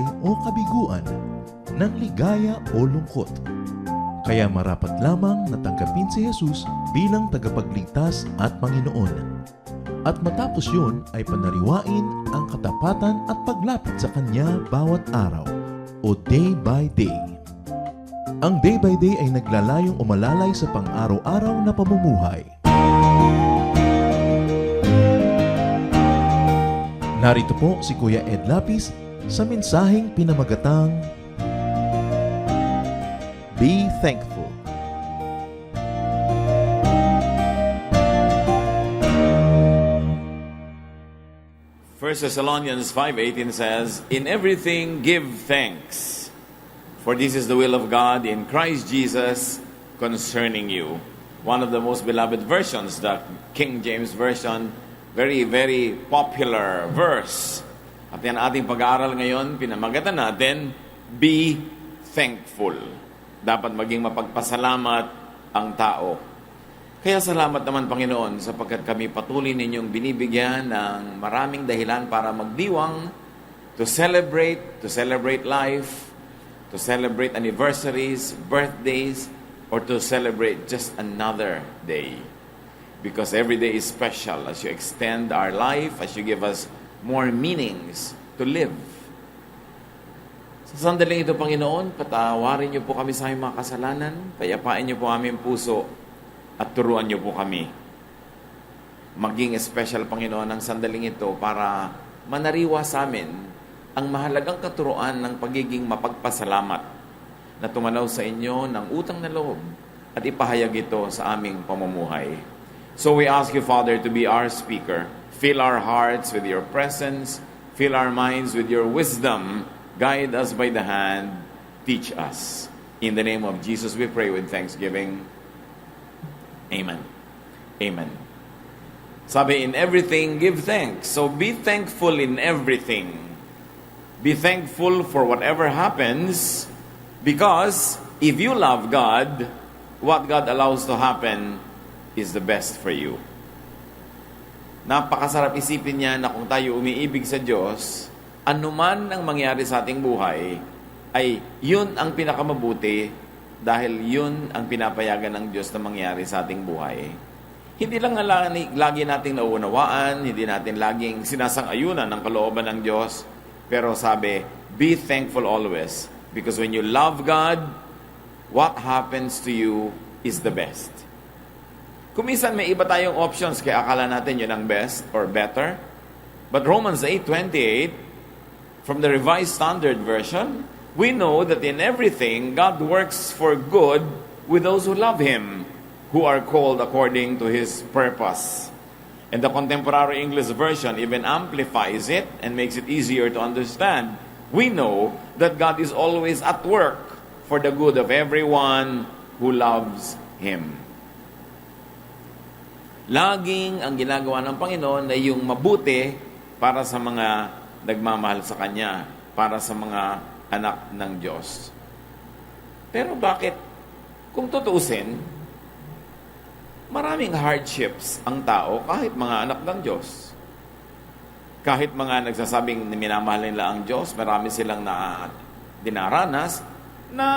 buhay o kabiguan, ng ligaya o lungkot. Kaya marapat lamang na tanggapin si Jesus bilang tagapagligtas at Panginoon. At matapos yun ay panariwain ang katapatan at paglapit sa Kanya bawat araw o day by day. Ang day by day ay naglalayong umalalay sa pang-araw-araw na pamumuhay. Narito po si Kuya Ed Lapis sa mensaheng pinamagatang Be Thankful. First Thessalonians 5:18 says, "In everything give thanks, for this is the will of God in Christ Jesus concerning you." One of the most beloved versions, the King James Version, very, very popular verse. At yan ating pag-aaral ngayon, pinamagatan natin, be thankful. Dapat maging mapagpasalamat ang tao. Kaya salamat naman, Panginoon, sapagkat kami patuloy ninyong binibigyan ng maraming dahilan para magdiwang, to celebrate life, to celebrate anniversaries, birthdays, or to celebrate just another day. Because every day is special as you extend our life, as you give us more meanings to live. Sa sandaling ito, Panginoon, patawarin niyo po kami sa aming mga kasalanan, payapain niyo po aming puso, at turuan niyo po kami. Maging special, Panginoon, ang sandaling ito para manariwa sa amin ang mahalagang katuruan ng pagiging mapagpasalamat na tumanaw sa inyo ng utang na loob at ipahayag ito sa aming pamumuhay. So we ask you, Father, to be our speaker. Fill our hearts with your presence. Fill our minds with your wisdom. Guide us by the hand. Teach us. In the name of Jesus we pray with thanksgiving. Amen. Amen. Sabi, in everything, give thanks. So be thankful in everything. Be thankful for whatever happens, because if you love God, what God allows to happen is the best for you. Napakasarap isipin niya na kung tayo umiibig sa Diyos, anuman ang mangyari sa ating buhay, ay yun ang pinakamabuti dahil yun ang pinapayagan ng Diyos na mangyari sa ating buhay. Hindi lang lagi nating nauunawaan, hindi natin laging sinasang-ayunan ng kalooban ng Diyos, pero sabi, be thankful always, because when you love God, what happens to you is the best. Kuminsan may iba tayong options, kaya akala natin yun ang best or better. But Romans 8:28, from the Revised Standard Version, we know that in everything, God works for good with those who love Him, who are called according to His purpose. And the Contemporary English Version even amplifies it and makes it easier to understand. We know that God is always at work for the good of everyone who loves Him. Laging ang ginagawa ng Panginoon ay yung mabuti para sa mga nagmamahal sa Kanya, para sa mga anak ng Diyos. Pero bakit, kung tutuusin, maraming hardships ang tao kahit mga anak ng Diyos. Kahit mga nagsasabing minamahal nila ang Diyos, marami silang dinaranas na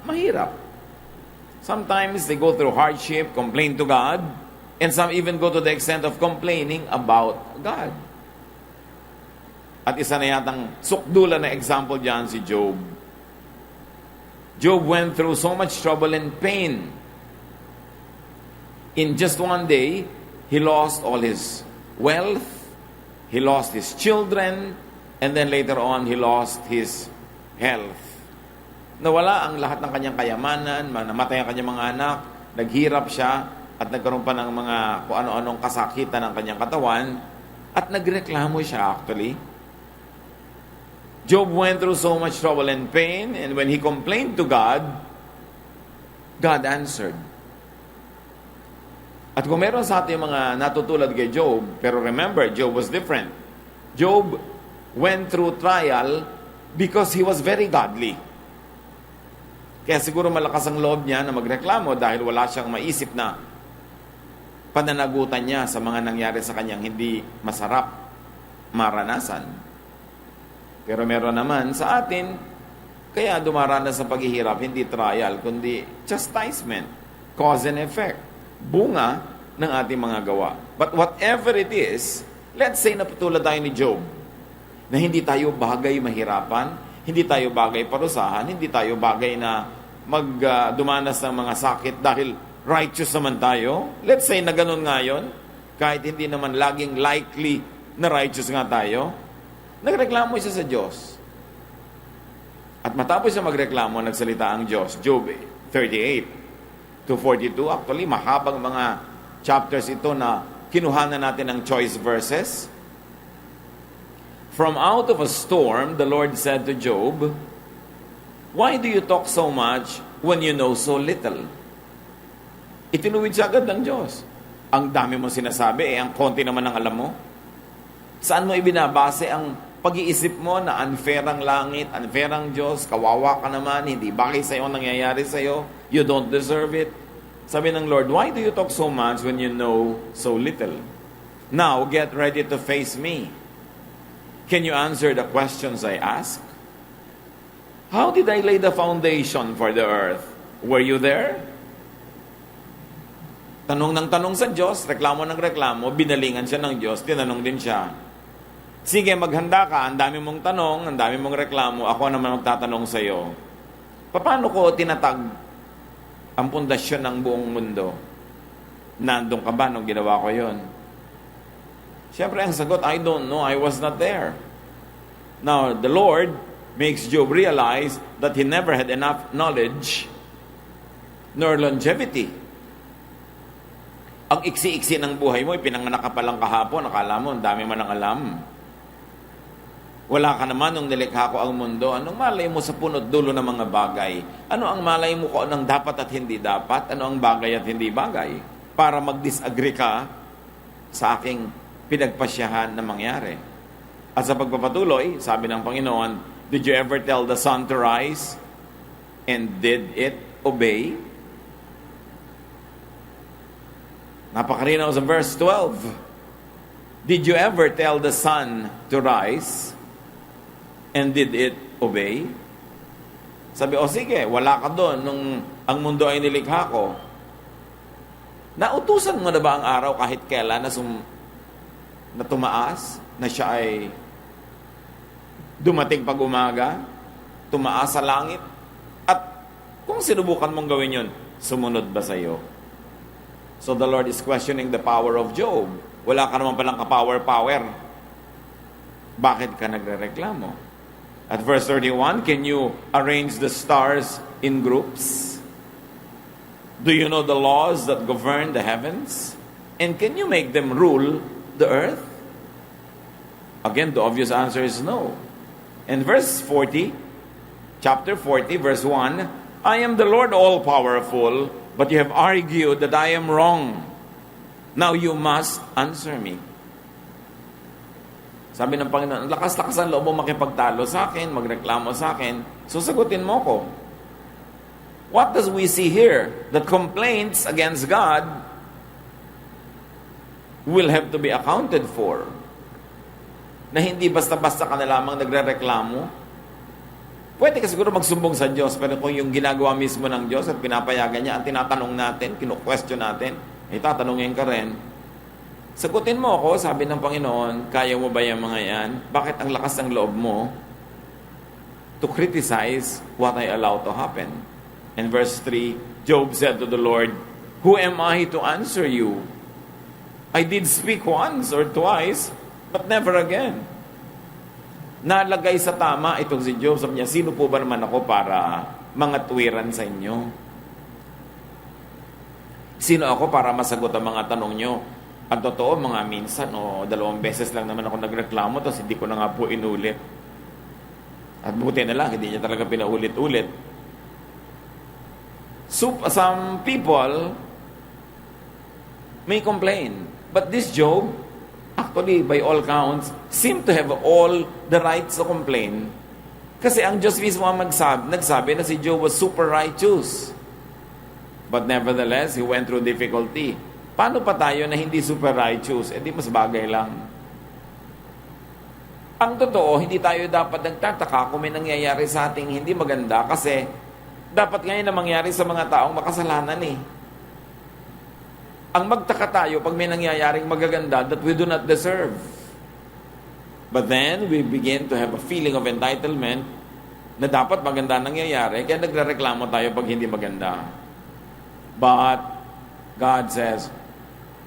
mahirap. Sometimes they go through hardship, complain to God, and some even go to the extent of complaining about God. At isa na yatang sukdulan na example dyan si Job. Job went through so much trouble and pain. In just one day, he lost all his wealth, he lost his children, and then later on, he lost his health. Nawala ang lahat ng kanyang kayamanan, namatay ang kanyang mga anak, naghirap siya, at nagkaroon pa ng mga kung ano-anong kasakitan ng kanyang katawan, at nagreklamo siya actually. Job went through so much trouble and pain, and when he complained to God, God answered. At kung meron sa ating mga natutulad kay Job, pero remember, Job was different. Job went through trial because he was very godly. Kaya siguro malakas ang loob niya na magreklamo dahil wala siyang maisip na pananagutan niya sa mga nangyari sa kanyang hindi masarap maranasan. Pero meron naman sa atin, kaya dumaranas sa paghihirap, hindi trial, kundi chastisement, cause and effect, bunga ng ating mga gawa. But whatever it is, let's say na patulad tayo ni Job, na hindi tayo bagay mahirapan, hindi tayo bagay parusahan, hindi tayo bagay na dumanas ng mga sakit dahil righteous naman tayo. Let's say na ganun nga yun, kahit hindi naman laging likely na righteous nga tayo, nagreklamo siya sa Diyos. At matapos siya magreklamo, nagsalita ang Diyos. Job 38 to 42, actually mahabang mga chapters ito na kinuhanan natin ng choice verses. From out of a storm, the Lord said to Job, "Why do you talk so much when you know so little?" Itinuwid siya agad ng Diyos. Ang dami mo sinasabi, ang konti naman ang alam mo. Saan mo ibinabase ang pag-iisip mo na unfair ang langit, unfair ang Diyos, kawawa ka naman, hindi bagay sa'yo ang nangyayari sa'yo, you don't deserve it. Sabi ng Lord, why do you talk so much when you know so little? Now, get ready to face me. Can you answer the questions I ask? How did I lay the foundation for the earth? Were you there? Tanong ng tanong sa Diyos, reklamo ng reklamo, binalingan siya ng Diyos, tinanong din siya. Sige, maghanda ka, ang dami mong tanong, ang dami mong reklamo, ako naman magtatanong sa iyo. Paano ko tinatag ang pundasyon ng buong mundo? Nandun ka ba nung ginawa ko yon? Siyempre, ang sagot, I don't know, I was not there. Now, the Lord makes Job realize that he never had enough knowledge nor longevity. Ang iksi-iksi ng buhay mo, pinanganak ka pa lang kahapon, akala mo, ang dami man ang alam. Wala ka naman nung nilikha ko ang mundo. Anong malay mo sa punot dulo ng mga bagay? Ano ang malay mo kung anong dapat at hindi dapat? Ano ang bagay at hindi bagay? Para mag-disagree ka sa aking pinagpasyahan na mangyari. At sa pagpapatuloy, sabi ng Panginoon, did you ever tell the sun to rise? And did it obey? Napakarinaw sa verse 12. Did you ever tell the sun to rise? And did it obey? Sabi, sige, wala ka doon nung ang mundo ay nilikha ko. Nautusan mo na ba ang araw kahit kailan na tumaas? Na siya ay dumating pag umaga? Tumaas sa langit? At kung sinubukan mong gawin yun, sumunod ba sa iyo? So the Lord is questioning the power of Job. Wala ka naman palang ka-power. Bakit ka nagrereklamo? At verse 31, can you arrange the stars in groups? Do you know the laws that govern the heavens? And can you make them rule the earth? Again, the obvious answer is no. And verse 40, chapter 40, verse 1, I am the Lord all-powerful, but you have argued that I am wrong. Now you must answer me. Sabi ng Panginoon, lakas-lakas ang loob mo makipagtalo sa akin, magreklamo sa akin, so sagutin mo ko. What does we see here? That complaints against God will have to be accounted for. Na hindi basta-basta ka na lamang nagre-reklamo. Pwede ka siguro magsumbong sa Diyos, pero kung yung ginagawa mismo ng Diyos at pinapayagan niya, ang tinatanong natin, kinu-question natin, ay tatanungin ka rin. Sagutin mo ako, sabi ng Panginoon, kaya mo ba yung mga yan? Bakit ang lakas ng loob mo to criticize what I allow to happen? In verse 3, Job said to the Lord, who am I to answer you? I did speak once or twice, but never again. Nalagay sa tama itong si Job. Sabi niya, sino po ba naman ako para mga tuwiran sa inyo? Sino ako para masagot ang mga tanong nyo? Ang totoo, mga minsan o 2 beses lang naman ako nagreklamo, tapos hindi ko na nga po inulit. At buti na lang, hindi niya talaga pinaulit-ulit. So, some people may complain. But this Job, actually, by all counts, seemed to have all the rights to complain. Kasi ang Diyos mismo ang nagsabi na si Job was super righteous. But nevertheless, he went through difficulty. Paano pa tayo na hindi super righteous? Eh di mas bagay lang. Ang totoo, hindi tayo dapat nagtataka kung may nangyayari sa ating hindi maganda kasi dapat ngayon na mangyari sa mga taong makasalanan eh. Ang magtaka tayo pag may nangyayaring magaganda that we do not deserve. But then, we begin to have a feeling of entitlement na dapat maganda nangyayari, kaya nagrereklamo tayo pag hindi maganda. But, God says,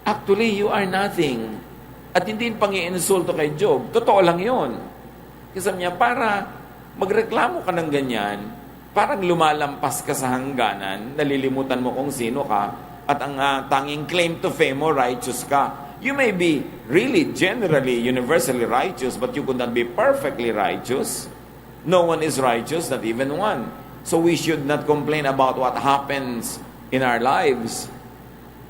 actually, you are nothing. At hindi pang-iinsulto kay Job. Totoo lang yun. Kasi niya, para magreklamo ka ng ganyan, parang lumalampas ka sa hangganan, nalilimutan mo kung sino ka, at ang tanging claim to fame mo, righteous ka. You may be really, generally, universally righteous, but you could not be perfectly righteous. No one is righteous, not even one. So we should not complain about what happens in our lives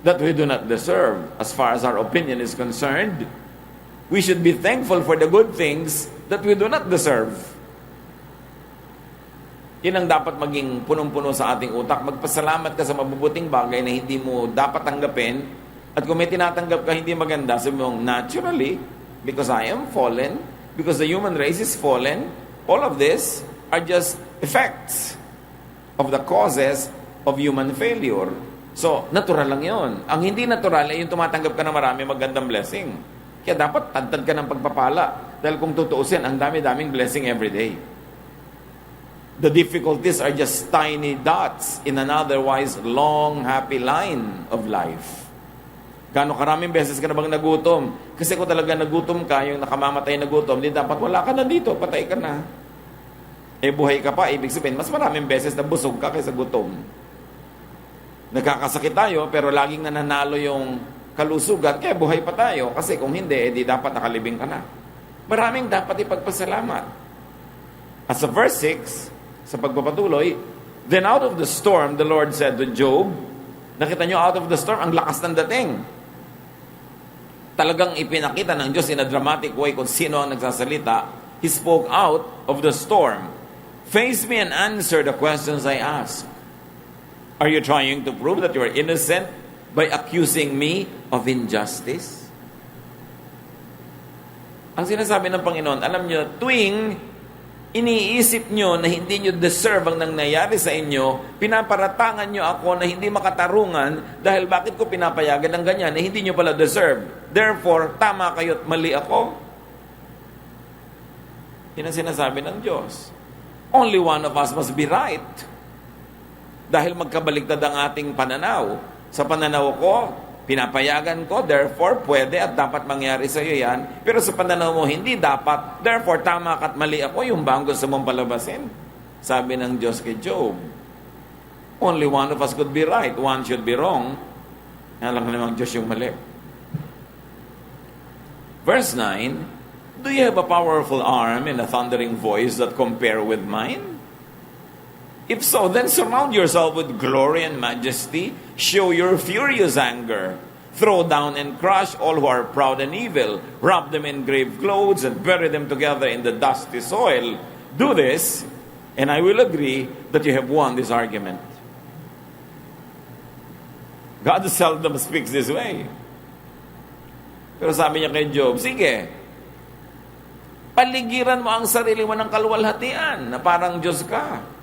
that we do not deserve as far as our opinion is concerned. We should be thankful for the good things that we do not deserve. Yan ang dapat maging punong-puno sa ating utak. Magpasalamat ka sa mabubuting bagay na hindi mo dapat tanggapin. At kung may tinatanggap ka hindi maganda, sabi mo, naturally, because I am fallen, because the human race is fallen, all of this are just effects of the causes of human failure. So, natural lang yon. Ang hindi natural ay yung tumatanggap ka ng marami magandang blessing. Kaya dapat tantad ka ng pagpapala. Dahil kung tutuusin, ang dami-daming blessing every day. The difficulties are just tiny dots in an otherwise long, happy line of life. Gano'ng karaming beses ka na bang nagutom? Kasi kung talaga nagutom ka, yung nakamamatay na gutom, di dapat wala ka na dito, patay ka na. Eh buhay ka pa, ibig sabihin, mas maraming beses na busog ka kaysa gutom. Nagkakasakit tayo, pero laging nananalo yung kalusugan, kaya buhay pa tayo. Kasi kung hindi, di dapat nakalibing ka na. Maraming dapat ipagpasalamat. At sa verse 6, sa pagpapatuloy, then out of the storm, the Lord said to Job, nakita nyo, out of the storm, ang lakas ng dating. Talagang ipinakita ng Diyos in a dramatic way kung sino ang nagsasalita. He spoke out of the storm. Face me and answer the questions I ask. Are you trying to prove that you are innocent by accusing me of injustice? Ang sinasabi ng Panginoon, alam nyo, tuwing iniisip nyo na hindi nyo deserve ang nangyayari sa inyo, pinaparatangan nyo ako na hindi makatarungan dahil bakit ko pinapayagan ng ganyan na hindi nyo pala deserve. Therefore, tama kayo at mali ako. Yan ang sinasabi ng Diyos. Only one of us must be right. Dahil magkabaliktad ang ating pananaw. Sa pananaw ko, pinapayagan ko, therefore, pwede at dapat mangyari sa iyo yan. Pero sa pananaw mo, hindi dapat, therefore, tama ka at mali ako, yung ba ang gusto mong palabasin? Sabi ng Diyos kay Job, only one of us could be right, one should be wrong. Alam ko namang Diyos yung mali. Verse 9, do you have a powerful arm and a thundering voice that compare with mine? If so, then surround yourself with glory and majesty. Show your furious anger. Throw down and crush all who are proud and evil. Wrap them in grave clothes and bury them together in the dusty soil. Do this, and I will agree that you have won this argument. God seldom speaks this way. Pero sabi niya kay Job, sige, paligiran mo ang sarili mo ng kaluwalhatian na parang Diyos ka.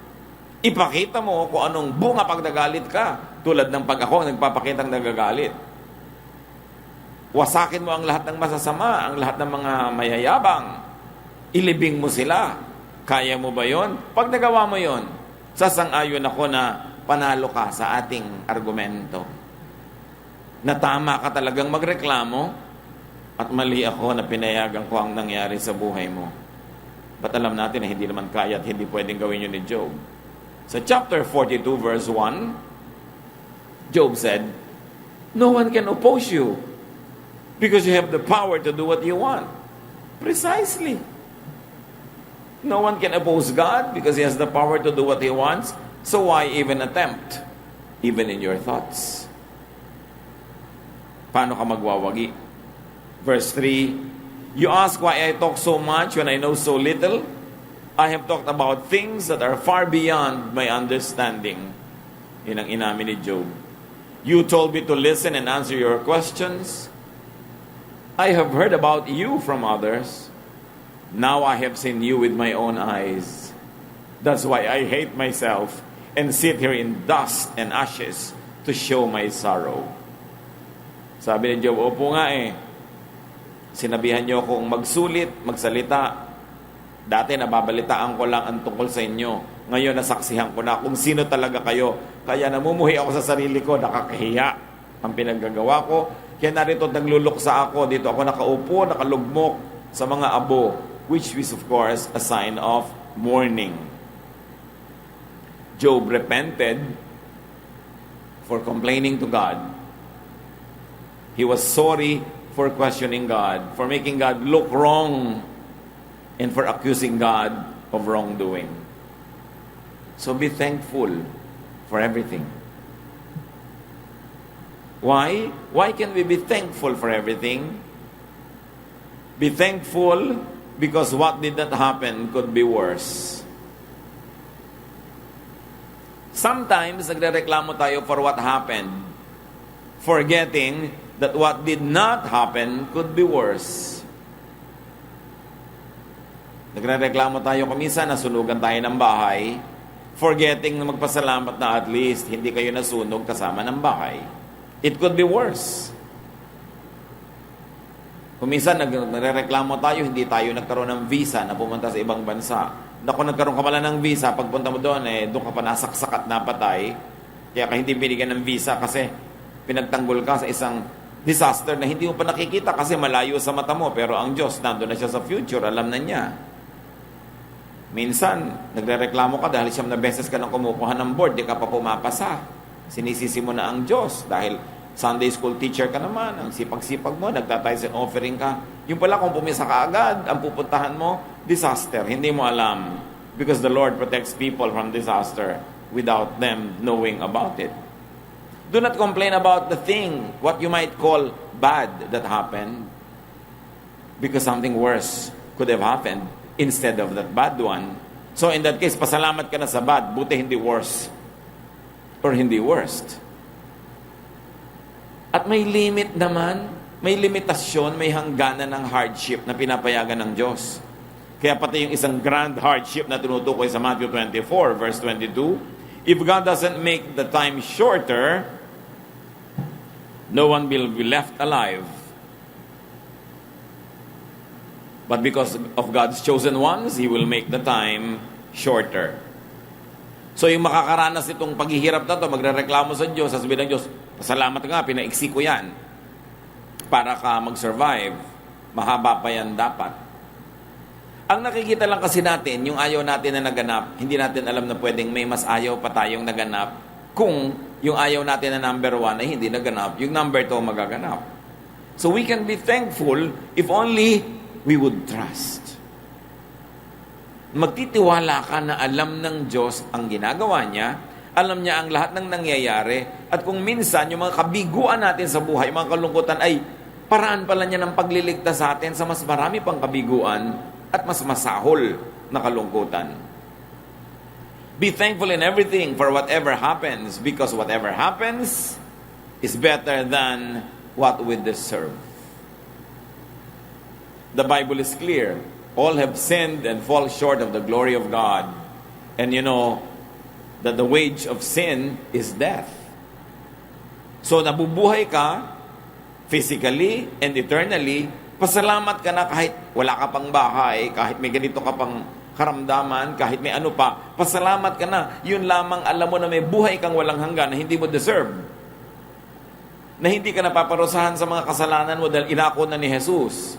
Ipakita mo kung anong bunga pag nagalit ka. Tulad ng pag ako nagpapakitang nagagalit. Wasakin mo ang lahat ng masasama, ang lahat ng mga mayayabang. Ilibing mo sila. Kaya mo ba yon? Pag nagawa mo yon, sasang-ayon ako na panalo ka sa ating argumento. Na tama ka talagang magreklamo at mali ako na pinayagan ko ang nangyari sa buhay mo. Ba't alam natin na hindi naman kaya at hindi pwedeng gawin yun ni Job? Sa chapter 42 verse 1, Job said, no one can oppose you because you have the power to do what you want. Precisely. No one can oppose God because He has the power to do what He wants. So why even attempt? Even in your thoughts. Paano ka magwawagi? Verse 3, you ask why I talk so much when I know so little? I have talked about things that are far beyond my understanding. Yun ang inamin ni Job. You told me to listen and answer your questions. I have heard about you from others, Now I have seen you with my own eyes. That's why I hate myself and sit here in dust and ashes to show my sorrow. Sabi ni Job, opo nga eh. Sinabihan niyo akong magsulit, magsalita. Dati nababalitaan ko lang ang tungkol sa inyo. Ngayon nasaksihan ko na kung sino talaga kayo. Kaya namumuhi ako sa sarili ko, nakakahiya ang pinaggagawa ko. Kaya narito nagluluksa ako. Dito ako nakaupo, nakalugmok sa mga abo, which is of course a sign of mourning. Job repented for complaining to God. He was sorry for questioning God, for making God look wrong, and for accusing God of wrongdoing. So be thankful for everything. Why? Why can we be thankful for everything? Be thankful because what did not happen could be worse. Sometimes nagrereklamo tayo for what happened, forgetting that what did not happen could be worse. Nagrereklamo tayo kuminsan, nasunugan tayo ng bahay, forgetting na magpasalamat na at least hindi kayo nasunog kasama ng bahay. It could be worse. Kuminsan nagrereklamo tayo, hindi tayo nagkaroon ng visa na pumunta sa ibang bansa. Naku, nagkaroon ka pala ng visa, pagpunta mo doon, doon ka pa nasaksak at napatay. Kaya ka hindi binigyan ng visa kasi pinagtanggol ka sa isang disaster na hindi mo pa nakikita kasi malayo sa mata mo. Pero ang Diyos, nandun na siya sa future, alam na niya. Minsan, nagrereklamo ka dahil siyam na beses ka nang kumukuha ng board, di ka pa pumapasa. Sinisisi mo na ang Diyos dahil Sunday school teacher ka naman, ang sipag-sipag mo, nagtatize and offering ka. Yung pala kung pumisa ka agad, ang pupuntahan mo, disaster. Hindi mo alam. Because the Lord protects people from disaster without them knowing about it. Do not complain about the thing, what you might call bad that happened. Because something worse could have happened instead of that bad one. So in that case, pasalamat ka na sa bad, buti hindi worse. Or hindi worst. At may limit naman, may limitasyon, may hangganan ng hardship na pinapayagan ng Diyos. Kaya pati yung isang grand hardship na tinutukoy sa Matthew 24, verse 22, if God doesn't make the time shorter, no one will be left alive. But because of God's chosen ones, He will make the time shorter. So yung makakaranas itong paghihirap na to, magrereklamo sa Diyos, sasabihin ng Diyos, pasalamat nga, pinaiksi ko yan. Para ka mag-survive, mahaba pa yan dapat. Ang nakikita lang kasi natin, yung ayaw natin na naganap, hindi natin alam na pwedeng may mas ayaw pa tayong naganap kung yung ayaw natin na number 1 ay hindi naganap, yung number 2 magaganap. So we can be thankful if only we would trust. Magtitiwala ka na alam ng Diyos ang ginagawa niya, alam niya ang lahat ng nangyayari, at kung minsan yung mga kabiguan natin sa buhay, mga kalungkutan ay paraan pala niya ng pagliligtas sa atin sa mas marami pang kabiguan at mas masahol na kalungkutan. Be thankful in everything for whatever happens, because whatever happens is better than what we deserve. The Bible is clear. All have sinned and fall short of the glory of God. And you know that the wage of sin is death. So nabubuhay ka physically and eternally, pasalamat ka na kahit wala ka pang bahay, kahit may ganito ka pang karamdaman, kahit may ano pa, pasalamat ka na. Yun lamang alam mo na may buhay kang walang hanggan na hindi mo deserve. Na hindi ka napaparusahan sa mga kasalanan mo dahil inako na ni Jesus.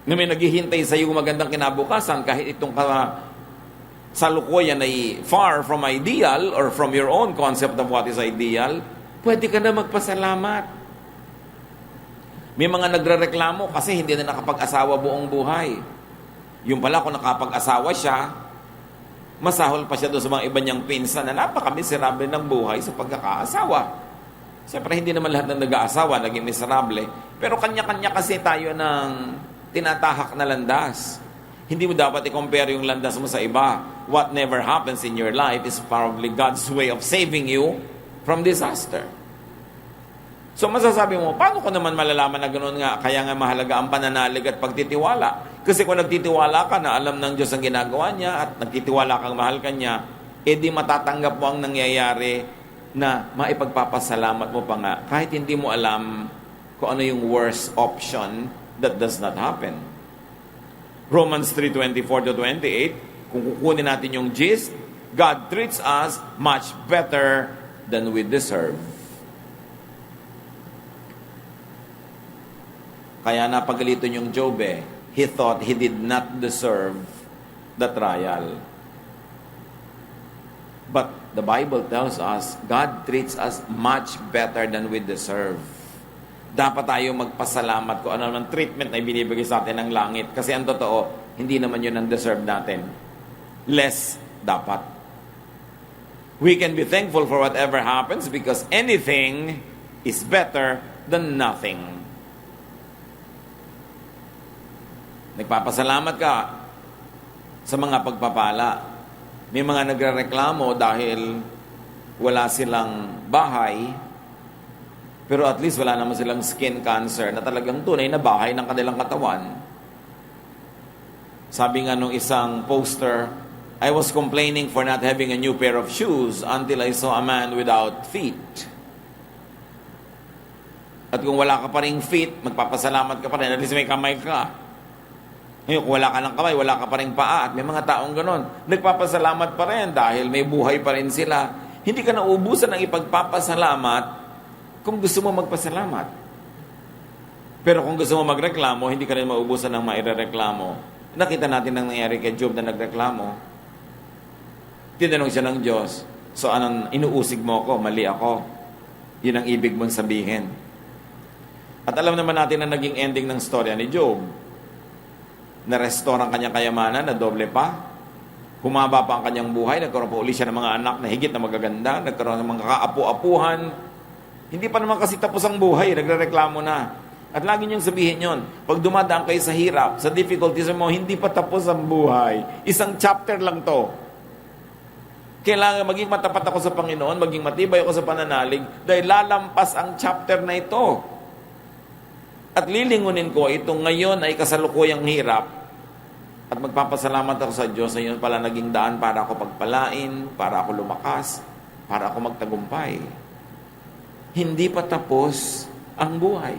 Na may naghihintay sa iyo magandang kinabukasan kahit itong salukuyan ay far from ideal or from your own concept of what is ideal, pwede ka na magpasalamat. May mga nagrereklamo kasi hindi na nakapag-asawa buong buhay. Yung pala kung nakapag-asawa siya, masahol pa siya doon sa mga iba niyang pinsan na napaka-miserable ng buhay sa pagkakaasawa. Siyempre hindi naman lahat ng nag-aasawa naging miserable, pero kanya-kanya kasi tayo ng tinatahak na landas. Hindi mo dapat i-compare yung landas mo sa iba. What never happens in your life is probably God's way of saving you from disaster. So masasabi mo, paano ko naman malalaman na ganoon nga? Kaya nga mahalaga ang pananalig at pagtitiwala. Kasi kung nagtitiwala ka na alam ng Diyos ang ginagawa niya at nagtitiwala kang mahal ka niya, edi matatanggap mo ang nangyayari na maipagpapasalamat mo pa nga kahit hindi mo alam kung ano yung worst option that does not happen. Romans 3:24-28, kung kukunin natin yung gist, God treats us much better than we deserve. Kaya napagalitan yung Job He thought he did not deserve the trial. But the Bible tells us, God treats us much better than we deserve. Dapat tayo magpasalamat kung ano naman treatment na ibinibigay sa atin ng langit. Kasi ang totoo, hindi naman yun ang deserve natin. Less dapat. We can be thankful for whatever happens because anything is better than nothing. Nagpapasalamat ka sa mga pagpapala. May mga nagrereklamo dahil wala silang bahay, pero at least wala naman silang skin cancer na talagang tunay na bahay ng kanilang katawan. Sabi nga nung isang poster, I was complaining for not having a new pair of shoes until I saw a man without feet. At kung wala ka pa ring feet, magpapasalamat ka pa rin, at least may kamay ka. Ngayon, kung wala ka ng kamay, wala ka pa rin paa, at may mga taong ganon, nagpapasalamat pa rin dahil may buhay pa rin sila. Hindi ka nauubusan ng ipagpapasalamat kung gusto mo magpasalamat. Pero kung gusto mo magreklamo, hindi ka rin mauubusan ng mairereklamo. Nakita natin ang nangyari kay Job na nagreklamo. Tinanong siya ng Diyos, so anong inuusig mo ako? Mali ako. Yun ang ibig mong sabihin. At alam naman natin na naging ending ng storya ni Job. Na-restore ang kanyang kayamanan na doble pa. Humaba pa ang kanyang buhay. Nagkaroon pa uli siya ng mga anak na higit na magaganda. Nagkaroon ng mga kaapu-apuhan. Hindi pa naman kasi tapos ang buhay. Nagrereklamo na. At lagi niyong sabihin yon, pag dumadaan kayo sa hirap, sa difficulties mo, hindi pa tapos ang buhay. Isang chapter lang to. Kailangan maging matapat ako sa Panginoon, maging matibay ako sa pananalig, dahil lalampas ang chapter na ito. At lilingunin ko, itong ngayon ay kasalukuyang hirap. At magpapasalamat ako sa Diyos na yun pala naging daan para ako pagpalain, para ako lumakas, para ako magtagumpay. Hindi pa tapos ang buhay.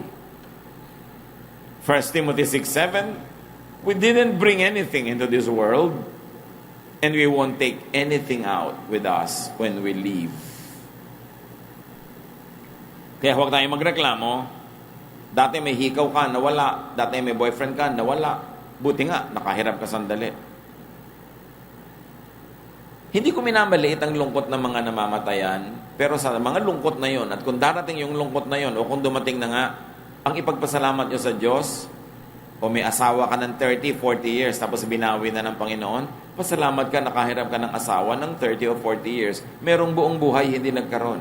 1 Timothy 6:7, we didn't bring anything into this world, and we won't take anything out with us when we leave. Kaya huwag tayong magreklamo. Dati may hikaw ka, nawala. Dati may boyfriend ka, nawala. Buti nga, nakahirap ka sandali. Hindi ko minamaliit ang lungkot ng mga namamatayan, pero sa mga lungkot na yon, at kung darating yung lungkot na yon, o kung dumating na nga, ang ipagpasalamat nyo sa Diyos, o may asawa ka ng 30, 40 years, tapos binawi na ng Panginoon, pasalamat ka, nakahirap ka ng asawa ng 30 o 40 years, merong buong buhay, hindi nagkaroon.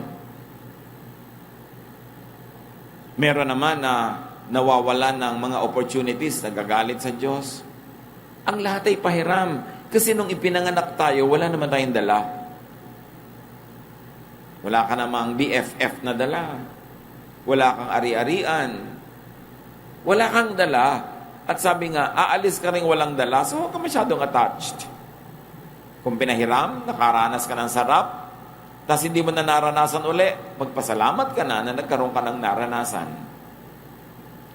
Meron naman na nawawalan ng mga opportunities, nagagalit sa Diyos. Ang lahat ay pahiram. Kasi nung ipinanganak tayo, wala naman tayong dala. Wala ka namang BFF na dala. Wala kang ari-arian. Wala kang dala. At sabi nga, aalis ka rin walang dala, so huwag ka masyadong attached. Kung pinahiram, nakaranas ka ng sarap, tapos hindi mo na naranasan uli, magpasalamat ka na nagkaroon ka ng naranasan.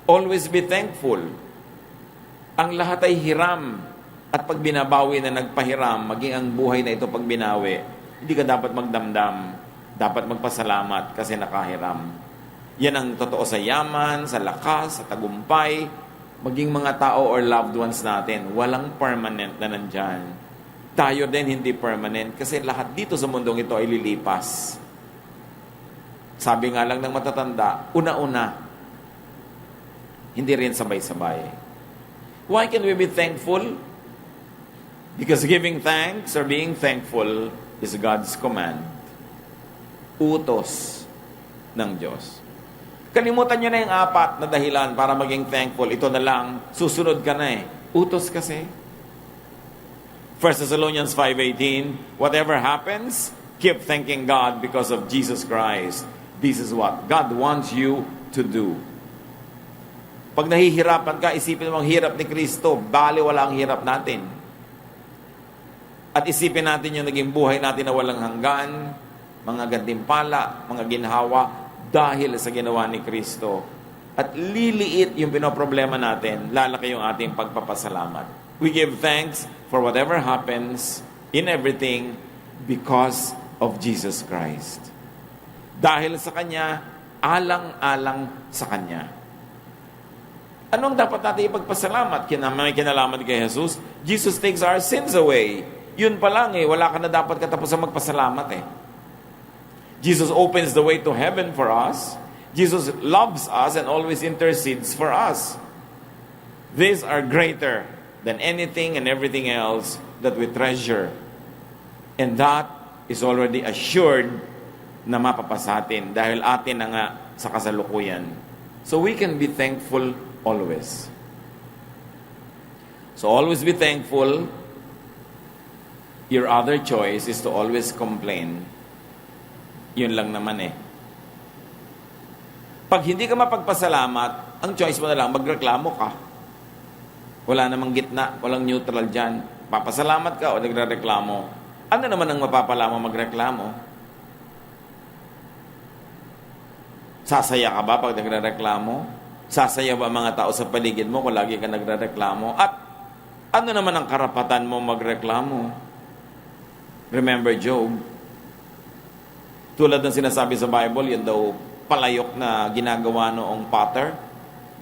Always be thankful. Ang lahat ay hiram. At pag binabawi na nagpahiram, maging ang buhay na ito pag binawi, hindi ka dapat magdamdam. Dapat magpasalamat kasi nakahiram. Yan ang totoo sa yaman, sa lakas, sa tagumpay, maging mga tao or loved ones natin. Walang permanent na nandyan. Tayo din hindi permanent kasi lahat dito sa mundong ito ay lilipas. Sabi nga lang ng matatanda, una-una, hindi rin sabay-sabay. Why can we be thankful? Because giving thanks or being thankful is God's command. Utos ng Diyos. Kalimutan nyo na yung apat na dahilan para maging thankful. Ito na lang, susunod ka na Utos kasi. 1 Thessalonians 5:18, whatever happens, keep thanking God because of Jesus Christ. This is what God wants you to do. Pag nahihirapan ka, isipin mo ang hirap ni Kristo. Bali, wala ang hirap natin. At isipin natin yung naging buhay natin na walang hanggan, mga gantimpala, mga ginhawa, dahil sa ginawa ni Kristo. At liliit yung pinoproblema natin, lalaki yung ating pagpapasalamat. We give thanks for whatever happens in everything because of Jesus Christ. Dahil sa Kanya, alang-alang sa Kanya. Anong dapat natin ipagpasalamat? May kinalaman kay Jesus. Jesus takes our sins away. Yun pa lang wala ka na dapat katapos magpasalamat Jesus opens the way to heaven for us. Jesus loves us and always intercedes for us. These are greater than anything and everything else that we treasure. And that is already assured na mapapasatin dahil atin na nga sa kasalukuyan. So we can be thankful always. So always be thankful. Your other choice is to always complain. Yun lang naman Pag hindi ka mapagpasalamat, ang choice mo na lang, magreklamo ka. Wala namang gitna, walang neutral dyan. Papasalamat ka o nagrereklamo. Ano naman ang mapapala mo magreklamo? Sasaya ka ba pag nagrereklamo? Sasaya ba mga tao sa paligid mo kung lagi ka nagrereklamo? At ano naman ang karapatan mo magreklamo? Remember Job? Tulad ng sinasabi sa Bible, yun daw palayok na ginagawa noong potter.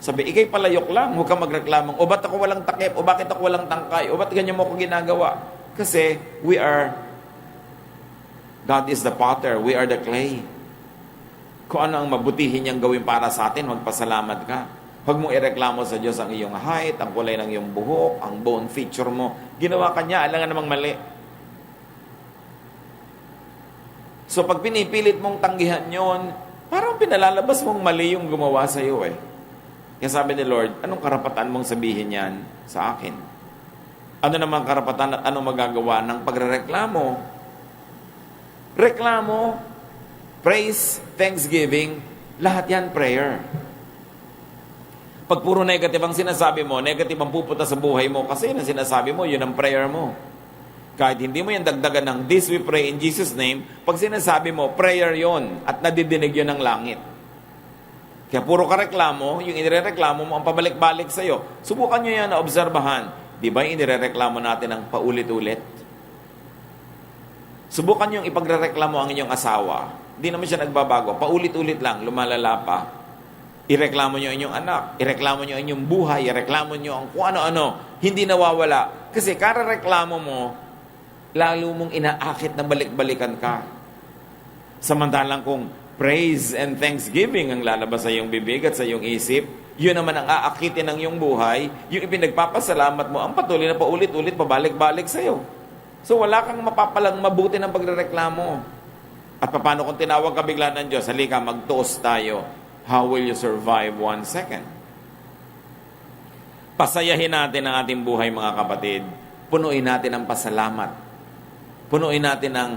Sabi, ikay palayok lang, huwag kang magreklamong, o ba't ako walang takip, o bakit ako walang tangkay, o ba't ganyan mo ako ginagawa? Kasi God is the potter, we are the clay. Kung ano ang mabutihin niyang gawin para sa atin, magpasalamat ka. Huwag mong ireklamo sa Diyos ang iyong height, ang kulay ng iyong buhok, ang bone feature mo. Ginawa ka niya, alangan namang mali. So pag pinipilit mong tanggihan yon, parang pinalalabas mong mali yung gumawa sa iyo Kaya sabi ni Lord, anong karapatan mong sabihin yan sa akin? Ano naman karapatan at anong magagawa ng pagrereklamo? Reklamo, praise, thanksgiving, lahat yan prayer. Pag puro negative ang sinasabi mo, negative ang pupunta sa buhay mo kasi yun ang sinasabi mo, yun ang prayer mo. Kahit hindi mo yan dagdagan ng this we pray in Jesus' name, pag sinasabi mo, prayer yon at nadidinig yun ng langit. Kaya puro ka reklamo, yung inireklamo mo, ang pabalik-balik sa'yo. Subukan nyo yan na obserbahan. Di ba inireklamo natin ng paulit-ulit? Subukan nyo yung ipagrereklamo ang inyong asawa. Hindi naman siya nagbabago. Paulit-ulit lang, lumalala pa. Ireklamo nyo inyong anak, ireklamo nyo inyong buhay, ireklamo nyo ang kung ano-ano. Hindi nawawala. Kasi karareklamo mo, lalo mong inaakit na balik-balikan ka. Samantalang kung praise and thanksgiving ang lalabas sa iyong bibig at sa iyong isip, yun naman ang aakitin ng iyong buhay, yung ipinagpapasalamat mo, ang patuloy na paulit-ulit, pabalik-balik sa iyo. So wala kang mapapalang mabuti ng pagrereklamo. At paano kung tinawag ka bigla ng Diyos, halika, mag-toast tayo. How will you survive 1 second? Pasayahin natin ang ating buhay, mga kapatid. Punuin natin ang pasalamat. Punuin natin ang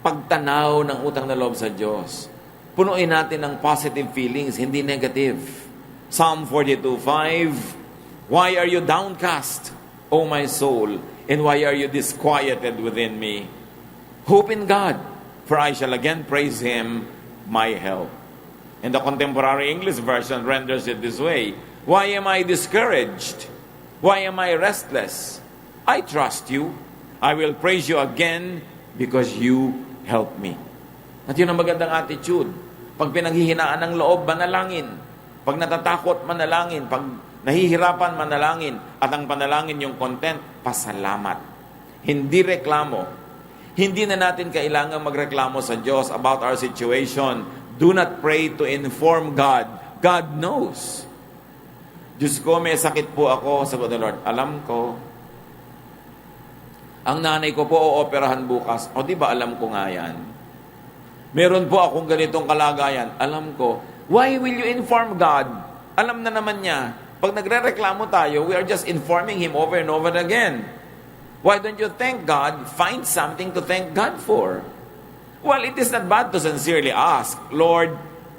pagtanaw ng utang na loob sa Diyos. Punuin natin ng positive feelings, hindi negative. Psalm 42:5, why are you downcast, O my soul, and why are you disquieted within me? Hope in God, for I shall again praise Him, my help. And the Contemporary English Version renders it this way, why am I discouraged? Why am I restless? I trust you. I will praise you again because you help me. At yun ang magandang attitude. Pag pinanghihinaan ng loob, manalangin. Pag natatakot, manalangin. Pag nahihirapan, manalangin. At ang panalangin yung content, pasalamat. Hindi reklamo. Hindi na natin kailangan magreklamo sa Diyos about our situation. Do not pray to inform God. God knows. Diyos ko, may sakit po ako. Sagot ng Lord, alam ko. Ang nanay ko po ooperahan bukas. O di ba alam ko nga yan? Meron po akong ganitong kalagayan. Alam ko. Why will you inform God? Alam na naman niya. Pag nagre-reklamo tayo, we are just informing Him over and over again. Why don't you thank God? Find something to thank God for. Well, it is not bad to sincerely ask, Lord,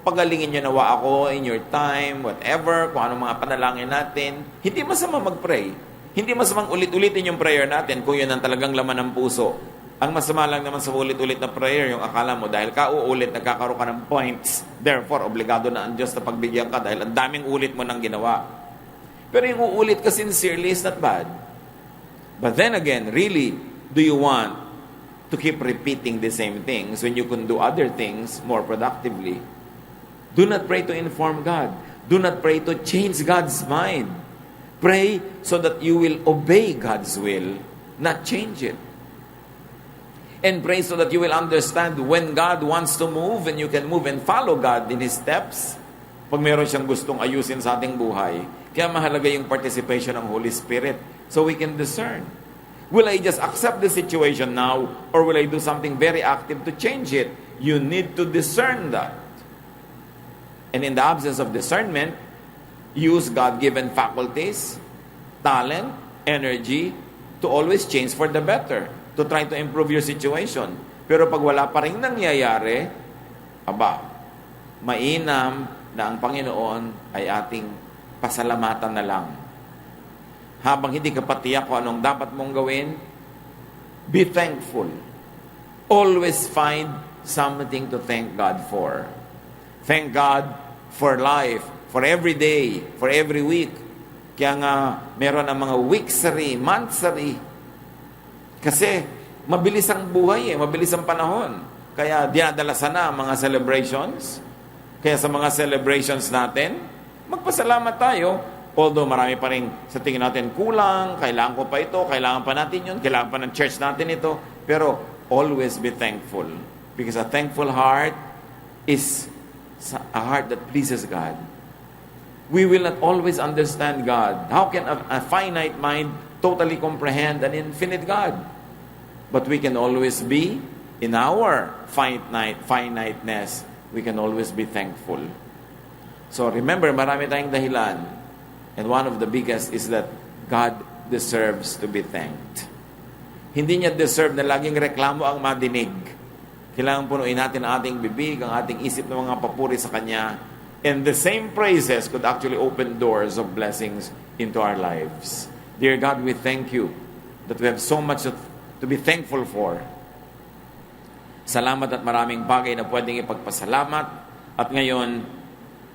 pagalingin niyo nawa ako in your time, whatever, kung anong mga panalangin natin. Hindi masama mag-pray. Hindi masamang ulit-ulitin yung prayer natin kung yun ang talagang laman ng puso. Ang masama lang naman sa ulit-ulit na prayer, yung akala mo dahil ka uulit, nagkakaroon ka ng points. Therefore, obligado na ang Diyos na pagbigyan ka dahil ang daming ulit mo nang ginawa. Pero yung uulit ka sincerely is not bad. But then again, really, do you want to keep repeating the same things when you can do other things more productively? Do not pray to inform God. Do not pray to change God's mind. Pray so that you will obey God's will, not change it. And pray so that you will understand when God wants to move and you can move and follow God in His steps. Pag meron siyang gustong ayusin sa ating buhay, kaya mahalaga yung participation ng Holy Spirit so we can discern. Will I just accept the situation now or will I do something very active to change it? You need to discern that. And in the absence of discernment, use God-given faculties, talent, energy to always change for the better, to try to improve your situation. Pero pag wala pa rin nangyayari, mainam na ang Panginoon ay ating pasalamatan na lang. Habang hindi ka patiyak kung anong dapat mong gawin, be thankful. Always find something to thank God for. Thank God for life, for every day, for every week. Kaya nga, meron ang mga weeksary, monthsary. Kasi, mabilis ang buhay mabilis ang panahon. Kaya, dinadalasan na ang mga celebrations. Kaya sa mga celebrations natin, magpasalamat tayo. Although marami pa rin sa tingin natin kulang, kailangan ko pa ito, kailangan pa natin yun, kailangan pa ng church natin ito. Pero, always be thankful. Because a thankful heart is a heart that pleases God. We will not always understand God. How can a finite mind totally comprehend an infinite God? But we can always be, in our finiteness, we can always be thankful. So remember, marami tayong dahilan. And one of the biggest is that God deserves to be thanked. Hindi niya deserve na laging reklamo ang madinig. Kailangan punuin natin ang ating bibig, ang ating isip ng mga papuri sa Kanya. And the same praises could actually open doors of blessings into our lives. Dear God, we thank you that we have so much to be thankful for. Salamat at maraming bagay na pwedeng ipagpasalamat. At ngayon,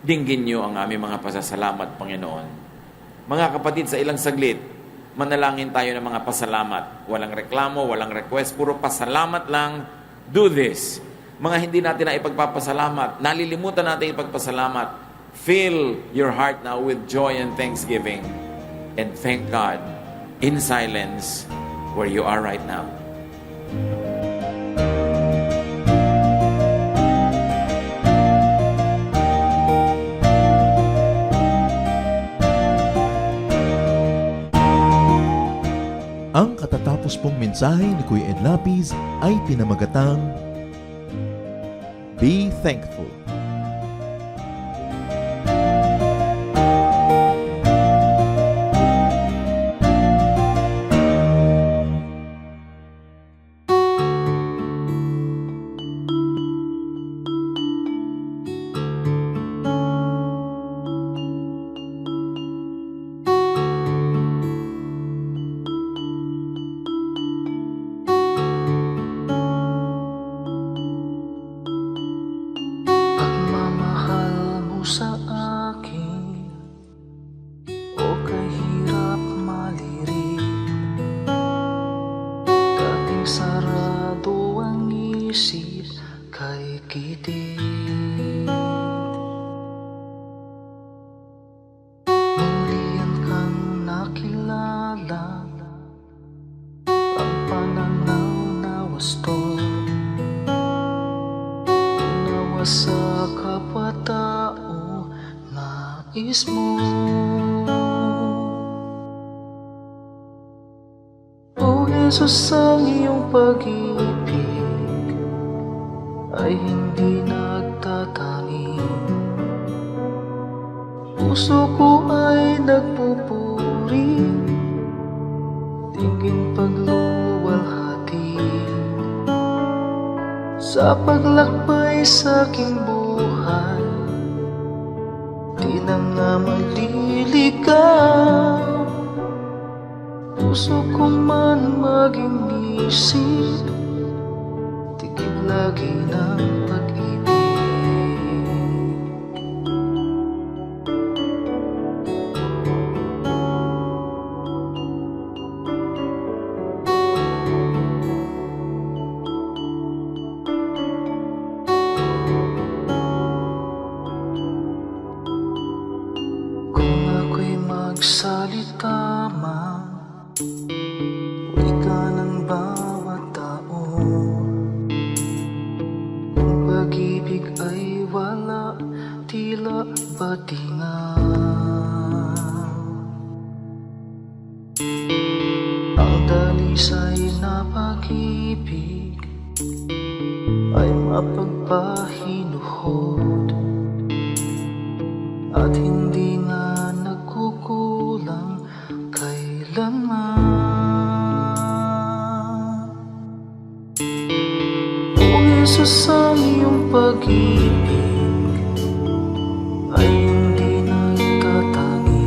dinggin niyo ang aming mga pasasalamat, Panginoon. Mga kapatid, sa ilang saglit, manalangin tayo ng mga pasalamat. Walang reklamo, walang request, puro pasalamat lang. Do this. Mga hindi natin na ipagpapasalamat, nalilimutan natin ipagpasalamat. Fill your heart now with joy and thanksgiving. And thank God in silence where you are right now. Ang katatapos pong mensahe ni Kuya Ed Lapis ay pinamagatang Be Thankful. Pagmamahal mo sa akin, o kahirap malirik. Dating sarado ang isip kay kitig. Mulian kang nakilala, ang pananaw na wasto. Unawa sa kapwa-tao, nais mo. O Jesus, ang iyong pag-ibig ay hindi nagtatanging. Puso ko ay nagpupuri, tingin pagluwalhati. Sa paglakbay sa aking buhay, na nga maliligaw. Puso ko man maging isip, tigil lagi ng pag-ibig. Kung ako'y magsalita man, wika ng bawat tao. Kung pag-ibig ay wala, tila batingaw. Ang dalisay na pag-ibig ay mapagpahinuhod, at hindi nga nagkukulang kailanman. O Jesus, ang iyong pag-ibig ay hindi nagtatangi.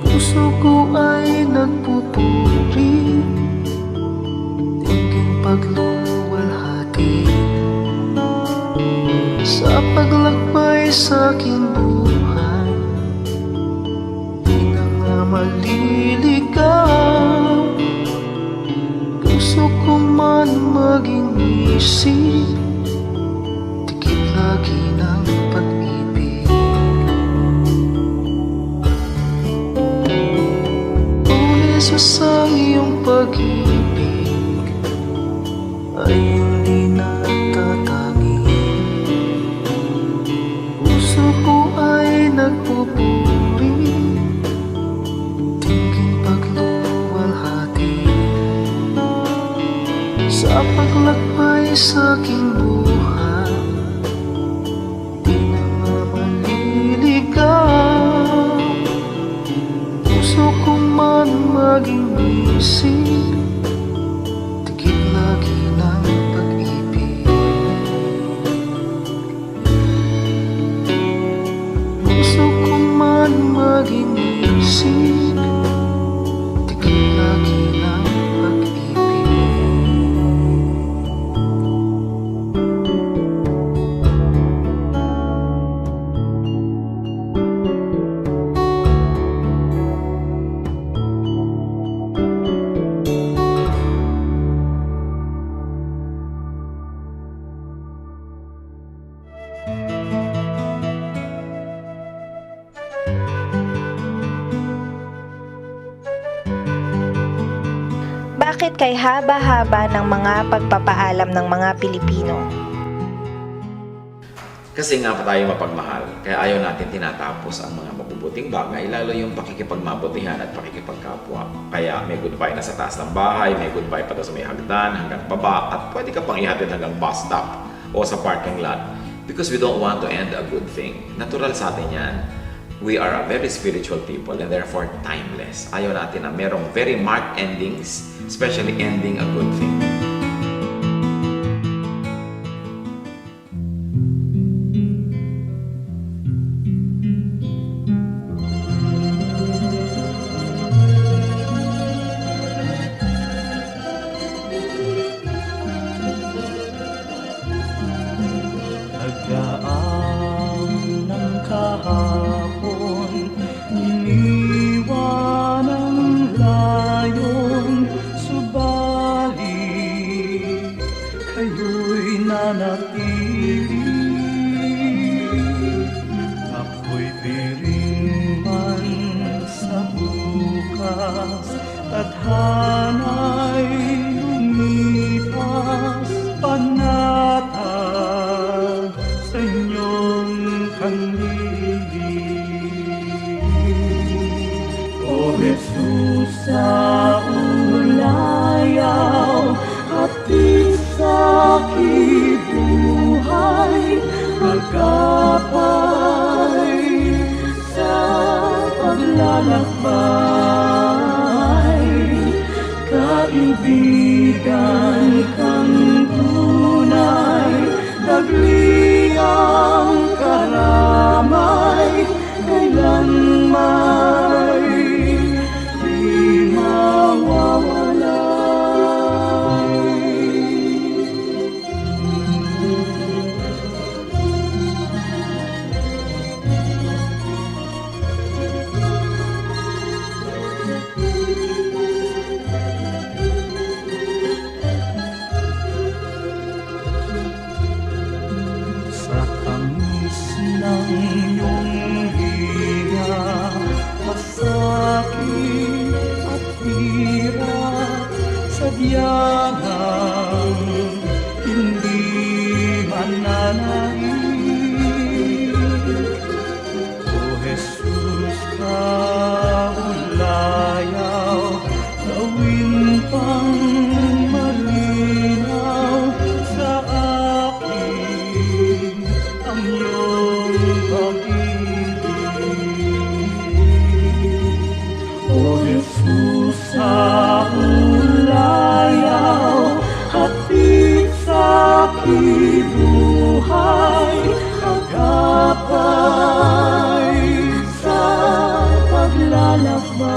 Puso ko ay nagpupuri, tingin pagluluwalhati sa paglakbay sa aking buhay. Di na nga maliligaw. Puso ko man maging isip, tikit lagi ng pag-ibig. O Jesus, ang iyong pag-ibig ay hindi nagtatangi. Puso ko ay nagpupuri, tingin pagluluwalhati sa paglakbay sa aking buhay. Di na nga maliligaw. Puso ko man maging isip, tikit lagi ng pag-ibig. Puso ko man maging isip, tikit lagi ng pag-ibig. Bakit kay haba-haba ng mga pagpapaalam ng mga Pilipino? Kasi nga pa tayo mapagmahal, kaya ayaw natin tinatapos ang mga mabubuting bagay, lalo yung pakikipagmabutihan at pakikipagkapwa. Kaya may goodbye na sa taas ng bahay, may goodbye pa daw sa may hagdan, hanggang baba, at pwede ka pang ihatid hanggang bus stop o sa parking lot. Because we don't want to end a good thing. Natural sa atin yan. We are a very spiritual people and therefore timeless. Ayaw natin na merong very marked endings, especially ending a good thing. Nagdaan ng kahapon, iniwan ang layon, subalit kaligayahan hindi mananahimik. O Jesus, kaulayaw, gawin pang malinaw sa akin ang iyong pag-ibig. O Jesus, sa ulayaw, hatid sa aking buhay, agapay sa paglalakbay.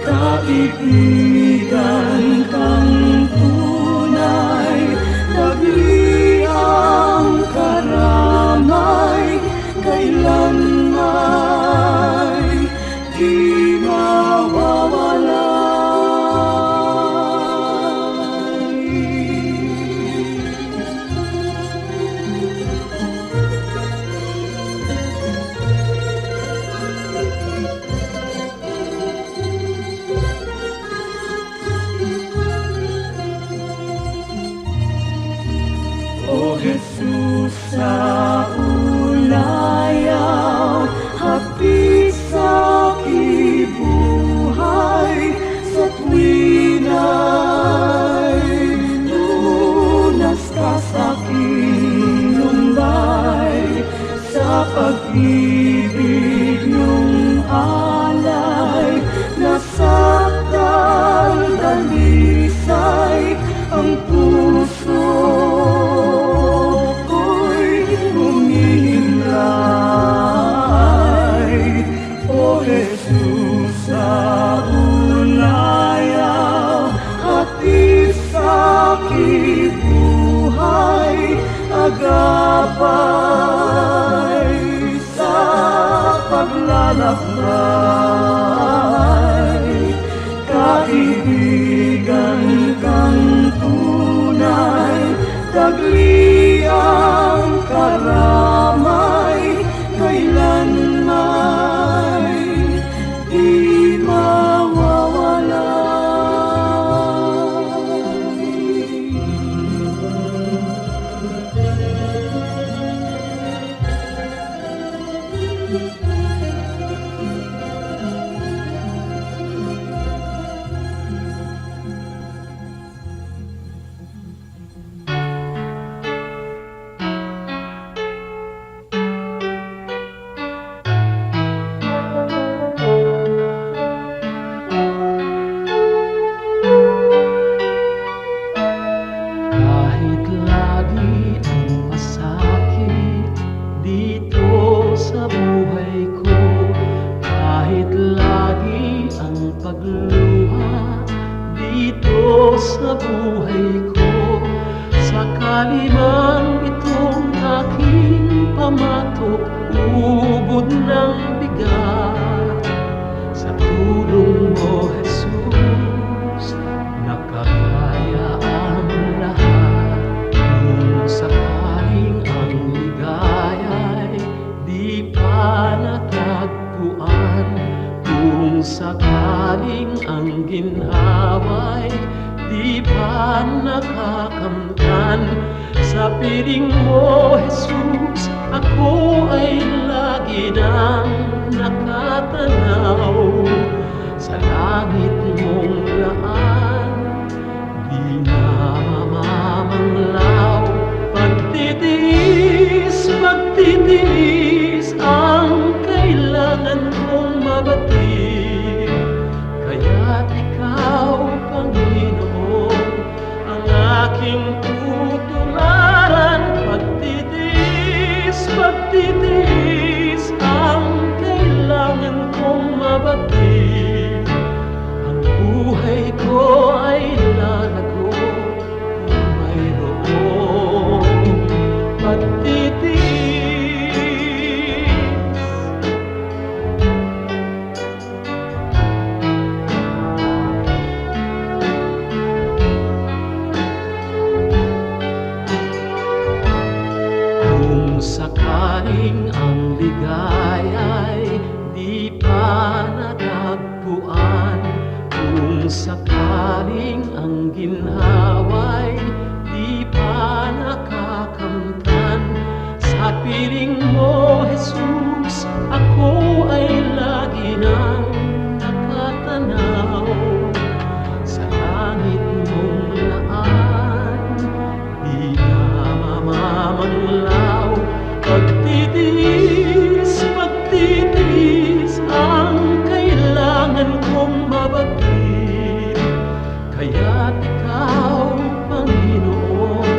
Kaibigan kang tunay, nagliyang karamay, kailanman di O Jesus, sa ulayaw, hapit sa aking buhay, sa tuwina'y lunas ka sa aking lumbay, sa pag-ibig niyong alay, nasakdal dalisay ang puso. O Jesus, sa ulayaw, hatid sa aking buhay, agapay sa paglalakbay. Kaibigan kang tunay, tagliyang karamay, kailanman di Kahit lagi ang masakit dito sa buhay ko, kahit lagi ang pagluha dito sa buhay ko, sakali man itong aking pamatok, ubod ng bigat, sa tulong mo, Jesus, nakakaya ang lahat. Kung sakaling ang ligaya'y di pa natagpuan, kung sakaling ang ginhawa'y di pa nakakamtan, sa piling mo, Jesus, ako ay lagi nang nakatanaw sa langit mong laan, di na mamamanglaw. Pagtitiis, pagtitiis ang kailangan kong mabatid, kaya't ikaw, Panginoon, ang aking tutularan. Pagtitiis, pagtitiis ang kailangan kong mabatid, ang buhay ko ay lalago kung mayroong pagtitiis. Kung sakaling ang ligaya'y di pa natagpuan, kung sa sakaling ang ginhawa'y di pa nakakamtan, sa piling mo, Jesus, ako ay lagi nang nakatanaw. Sa langit mong laan, di na mamamanglaw. Pagtitiis ang kailangan kong mabatid. Kaya't ikaw, Panginoon,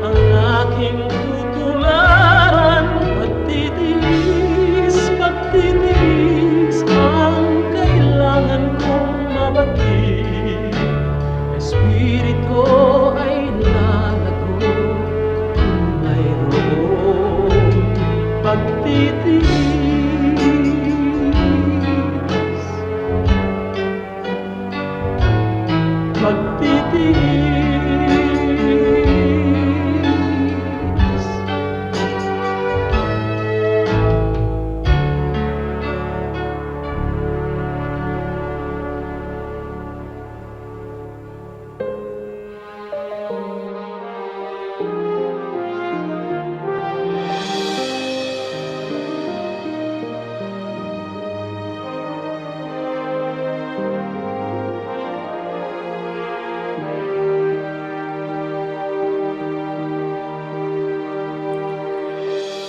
ang aking tutularan. Pagtitiis ang kailangan kong mabatid. Espiritu ay lalago kung mayroong pagtitiis.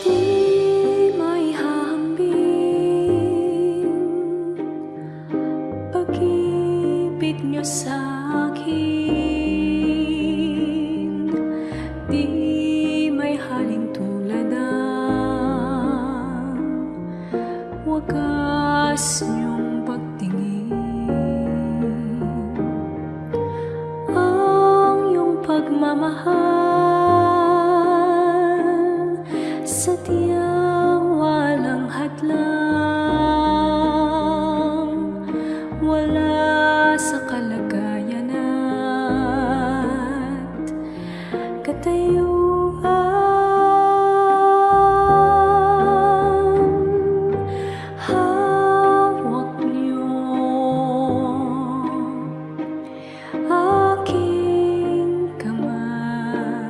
Di may hahambing pag-ibig niyo sa akin, di may haling tulad ang wagas niyong pagtingin. Ang iyong pagmamahal sadyang walang hadlang, wala sa kalagayan at katayuan. Hawak niyo aking kamay,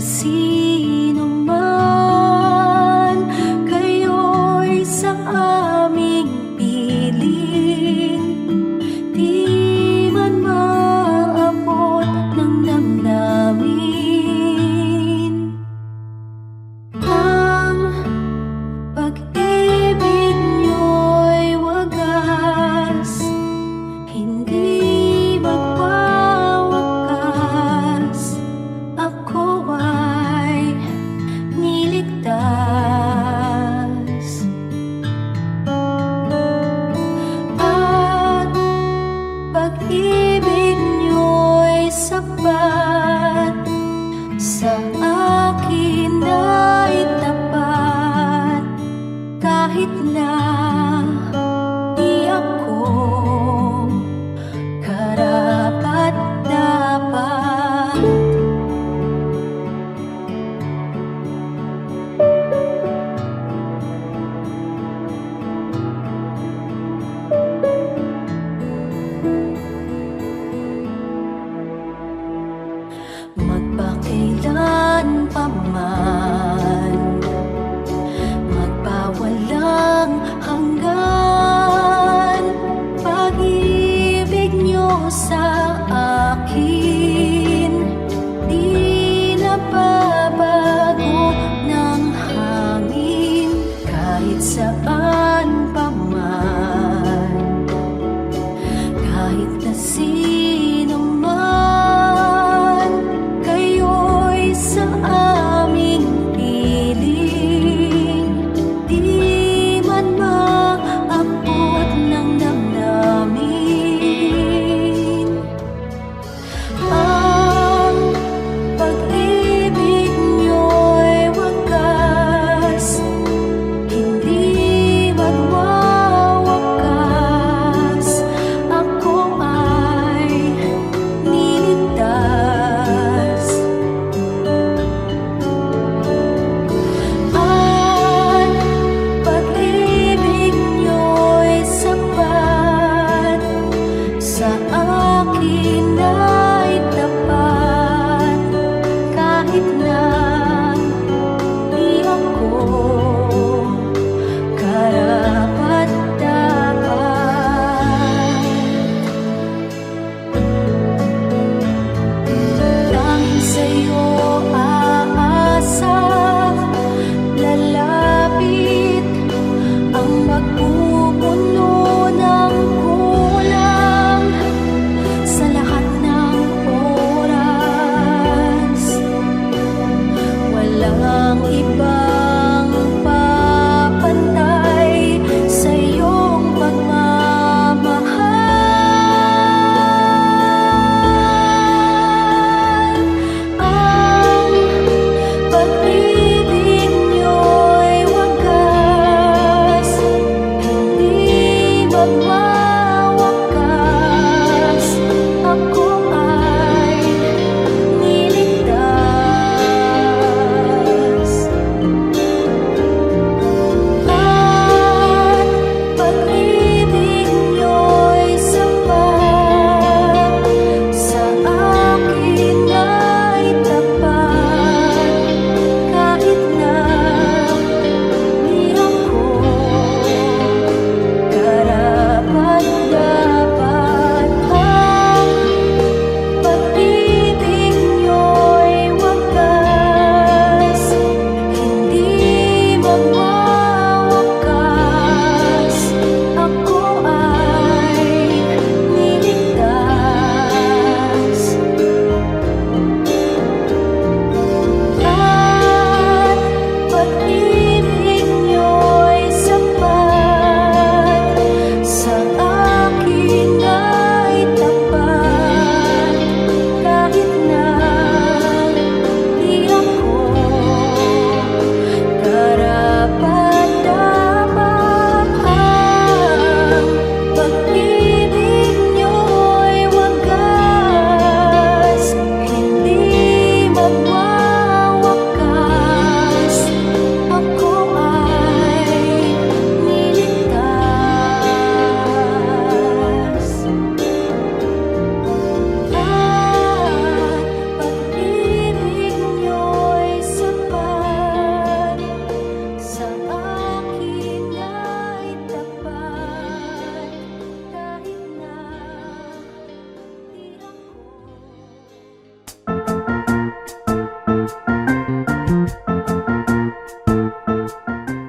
sino man, kayo'y sa aming piling, di man maabot ng damdamin. Ang pag-ibig niyo'y wagas, hindi magwawakas. Ako ay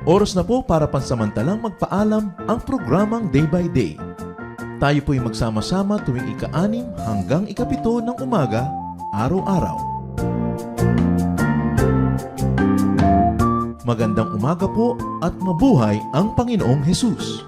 Oras na po para pansamantalang magpaalam ang programang Day by Day. Tayo po'y magsama-sama tuwing ika-6 hanggang ika-7 ng umaga, araw-araw. Magandang umaga po at mabuhay ang Panginoong Hesus!